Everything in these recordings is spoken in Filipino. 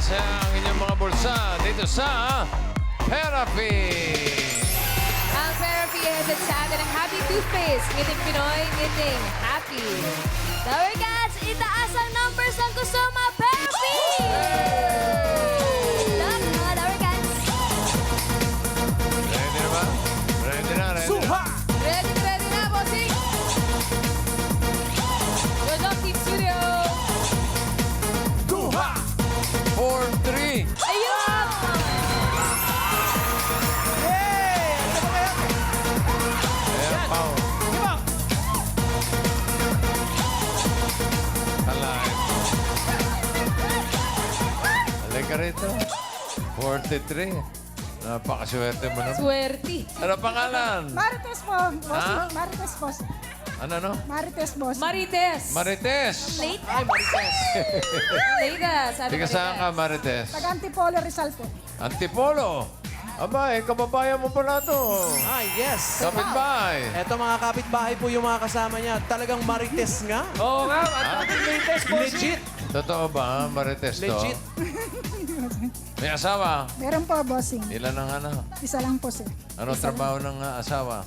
Masaya ang inyong mga bulsa dito sa Therapy. Ang therapy is sa atin ng Happy Toothpaste. Ngiting Pinoy, ngiting happy. Tower Cats, itaas ang numbers ng Kusuma Therapy! Look, mga Tower Cats. Ready na ba? Ready na, ready na. Ready na, bossing. Good luck, Team Studio. 4-3. Ayun! Ayan, Pao. Alive. Halika rito. 43. Napakaswerte mo naman. Swerte. Ano pangalan? Marites po, boss. Ha? Marites, boss. Ano? Marites, boss. Marites. Marites. Late? Ay, Marites. Late, sabi Tiga saan ka, Marites. Marites? Taga Antipolo, Rizal po. Antipolo. Aba, kababayan mo pala to. Ay, yes. Kapitbahay. Eto mga kapitbahay po yung mga kasama niya. Talagang marites nga. Oo nga, at latest boss. Legit. Totoo ba, Marites to? Legit. May asawa? Meron po, bossing. Ilan ang anak? Isa lang po, sir. Anong trabaho ng asawa?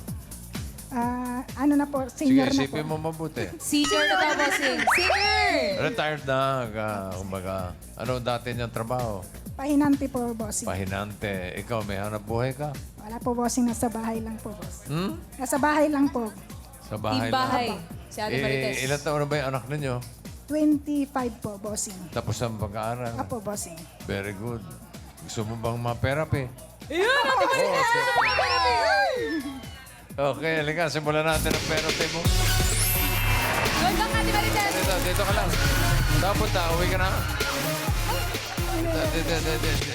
Ano na po, Sige, senior na po. isipin mo mabuti. Senior na daw, bossing. Senior! Retired na, kumbaga. Ano dati niyang trabaho? Pahinanti po, bossing. Pahinante. Ikaw, may hanap buhay ka? Wala po, bossing. Nasa bahay lang po, boss. Hmm? Nasa bahay lang po. Sa Team bahay lang. Bahay. Si Ate Marites. Ilan taon na ba yung anak ninyo? 25 po, bossing. Tapos ang pag-aaral. Apo, bossing. Very good. Gusto mo bang ma-therapy? Ayun, Ate Marites! Okay, halika. Simulan natin ang therapy mo. Good luck, Ate Marites! Dito ka lang. Dapat na, uwi ka na.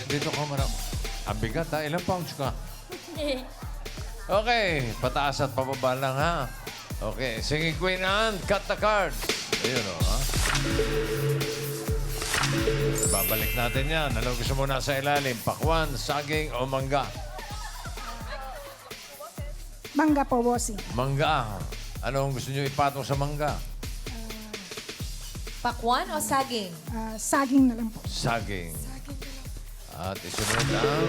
Dito ka muna. Ang bigat ha, ilang pounds ka? Okay, pataas at pababa lang ha. Okay, singing Queen Anne, cut the cards. Ayun o, ha? Babalik natin yan. Ano gusto mo nasa ilalim? Pakwan, saging o mangga? Mangga po, bossing. Mangga. Ano ang gusto nyo ipatong sa mangga? Pakwan o saging? Saging na lang po. Saging. At isunod ang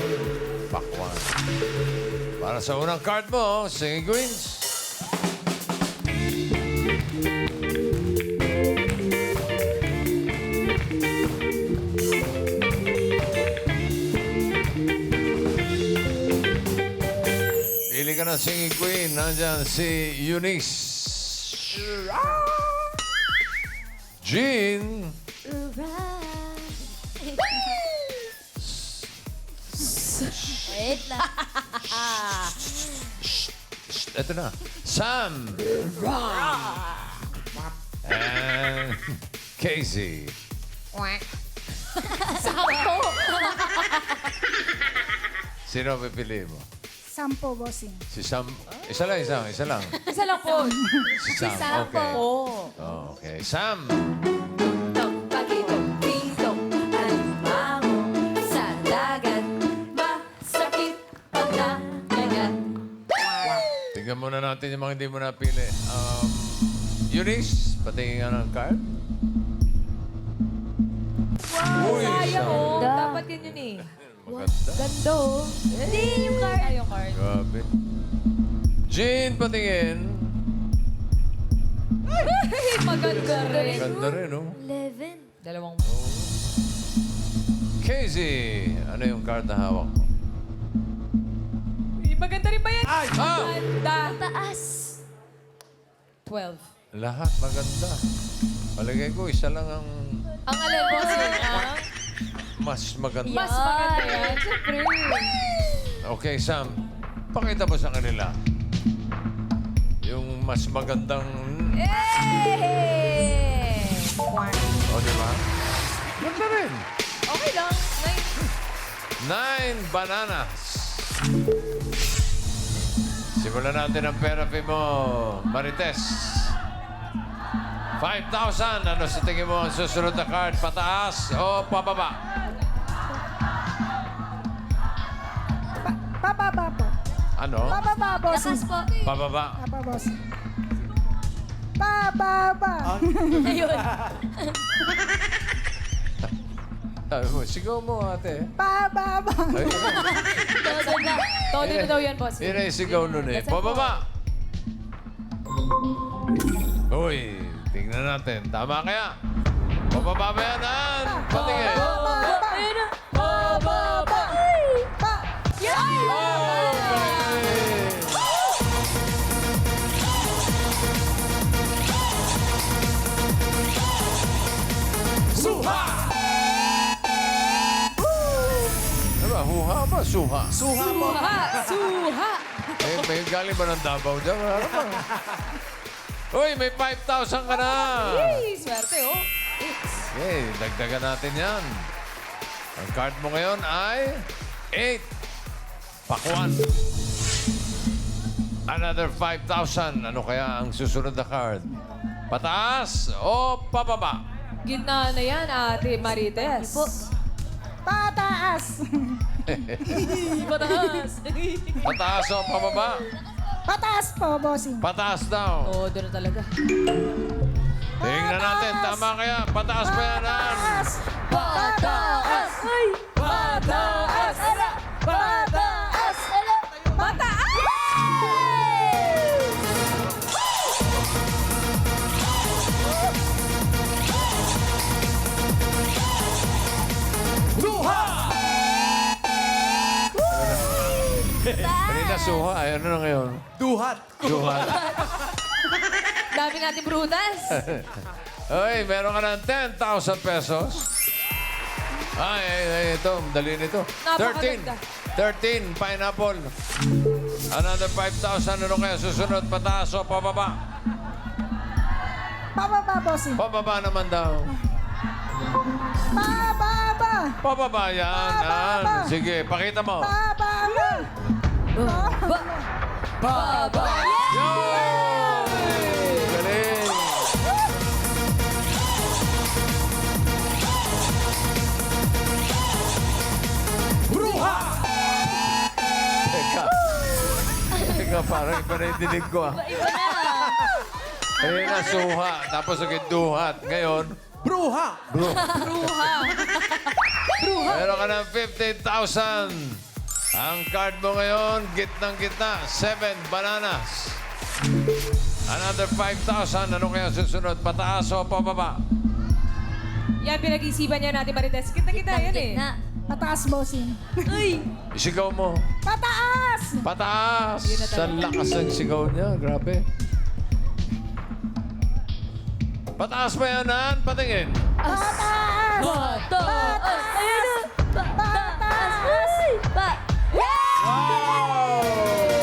pakwan. Para sa unang card mo, Singing Queens. Pili ka ng Singing Queen. Nandyan si Eunice. Jean. Wait lang. Ito na. Sam. And Casey. Sakto. Sino pipili mo? Sampo, bossing. Si Sam. Isa lang. Isa lang po. Si Sam. Sam Okay. po. Oh, okay. Sam. Pagito, dito, alimango, sa dagat, masakit pag nakagat. Tingnan muna natin yung mga hindi mo napili. Eunice, patingin nga ng card. Uy, Sayang oh. Ganda. Dapat yun yun eh. maganda. Ganda oh. Hindi yung card. Ay, yung card. Grabe. Jean, patingin. Maganda rin. Maganda rin, no? 11. Dalawang. Casey, ano yung card na hawak mo? Maganda rin ba yan? Ay! Ganda. Taas. 12. Lahat maganda. Palagay ko, isa lang ang Ang alin mo ang mas maganda. mas maganda yan. Siyempre. Okay, Sam, pakita mo sa kanila. Yung mas magandang... Eh! O, di ba? Ganda rin. Okay lang. Nice. 9 bananas. Simulan natin ang therapy mo, Marites. 5,000. Ano sa tingin mo ang susunod na card? Pataas o pababa? Pababa po. Ano? Pababa, bossing. Lakas po. Pababa. Pababa, bossing. Pababa. Ayun. Sabi mo, sigaw mo ate. Pababa. Ay, Todo na. Todo na daw yan, boss. yun ay sigaw nun eh. That's it po. Pababa! Uy, tingnan natin. Tama kaya? Pababa ba yan, Ann? Patingin. Ayun na. Bababa. Yan! Suha! Ano ba? Huha ba? Suha? Suha po. Suha! Suha! May galing ba ng Davao dyan? Wala naman. Uy, may 5,000 ka na! Yay! Swerte, oh. Okay, dagdagan natin yan. Ang card mo ngayon ay 8. Pakwan. Another 5,000. Ano kaya ang susunod na card? Pataas o pababa? Gitna na yan, Ate Marites. Pataas. Pataas. Pataas o pababa? Pataas po, bossing. Pataas daw. Oo, doon na talaga. Tingnan natin. Tama kaya. Pataas pa yan, Ann. Pataas! Ay! Pataas! Pataas! Pataas! Luha! Kanina suha. Ay, ano na ngayon? Duhat! Suha. Dami natin brutas. Uy, meron ka ng 10,000 pesos. Ay, ito. Dali nito. 13. Napakaganda. 13, pineapple. Another 5,000. Ano kaya susunod? Pataas o pababa? Pababa, bossing. Pababa naman daw. Pababa. Pababa yan, Pababa. Ann. Sige, pakita mo. Pababa. Baba. Baba. Yun! Galing. Bruha! Teka, parang iba na yung dinig ko ah. Iba na. Kanina suha, tapos naging duhat. Ngayon, Bruha! Bruha. meron ka ng 15,000. Ang card mo ngayon, gitnang-gitna, 7 bananas. Another 5,000. Ano kaya susunod? Pataas o pababa? Yan, pinag-isipan niya natin, Marites. Kita-kita yan eh. Pataas, bossing. Uy! Isigaw mo. Pataas. Pataas! Yun na Sa talaga. lakas ng sigaw niya. Grabe. Pataas pa yan, Ann. Patingin. Pataas. Pataas! Ayan na! Pataas. Wow!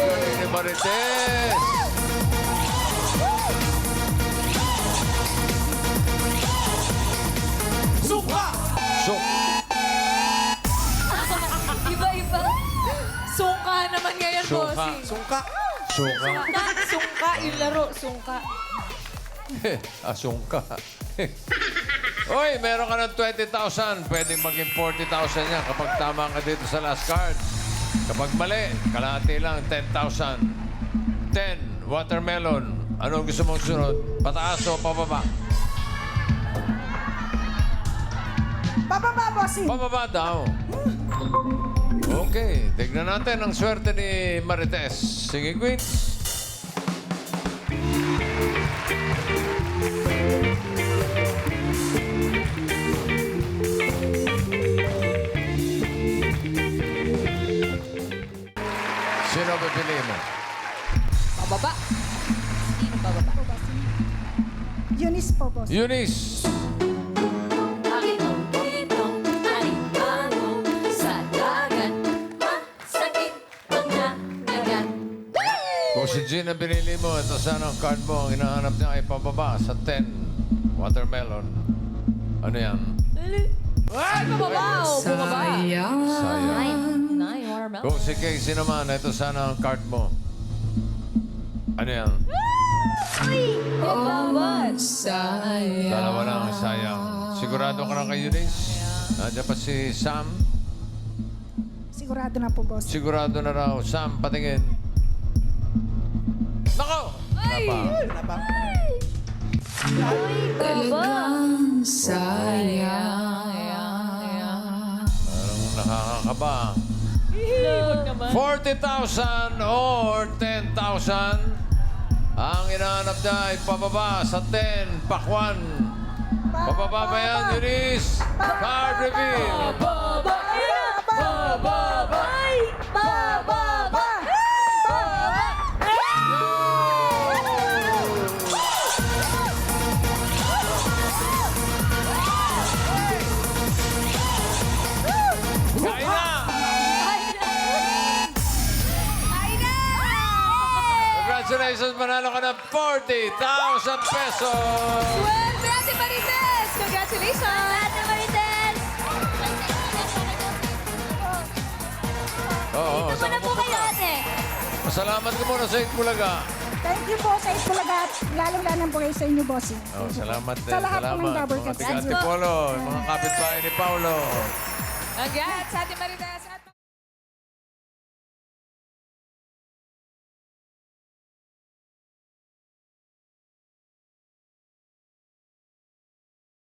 Galing ni Marites. Suha! So, Iba-iba. Sungka naman ngayon, Sungka. bossing. Sungka! suka. Sungka, yung laro. Sungka. Asungka. Uy, meron ka ng 20,000. Pwedeng maging 40,000 yan kapag tama ka dito sa last card. Kapag mali, kalahati lang, 10,000. 10, watermelon. Anong gusto mong sunod? Pataas o pababa? Pababa, bossing. Pababa daw. Okay, tignan natin ang swerte ni Marites. Sige, Queens. Sino pipili mo? Pababa. Sino pababa? Eunice po, bossing. Eunice. Kung si Jean ang binili mo, ito sana ang card mo. Ang hinahanap niya ay pababa sa 10. Watermelon. Ano yan? Ay, pababa. O, bumaba. Sayang. Nine, watermelon. Kung si Casey naman, ito sana ang card mo. Ano yan? Pababa. Dalawa lang, sayang. Sigurado ka na kay Eunice? Nandiyan pa si Sam. Sigurado na po, bossing. Sigurado na raw. Sam, patingin. Nako! Ay! Napa. Talagang sayang. Nakakaba. Huwag naman. 40,000 or 10,000. Ang inaanap niya ay pababa sa 10, pakwan. Pababa ba yan, Eunice? Card reveal. Bababa! Bababa! Kain na! Ay na! Congratulations, manalo ka ng 40,000 pesos! Well, Ate Marites! Congratulations! Ate Marites! Oo, Ito na po kayo, ate. Masalamat ka muna sa Itbulaga. Thank you po sa Itbulaga at lalong-lalong po kayo sa inyo, bossing. Oh, salamat din. Sa lahat po ng Salamat. Dabber Mga Cats. tiga Antipolo, mga kapitbahay ni Paulo. Congrats, Ate Marites!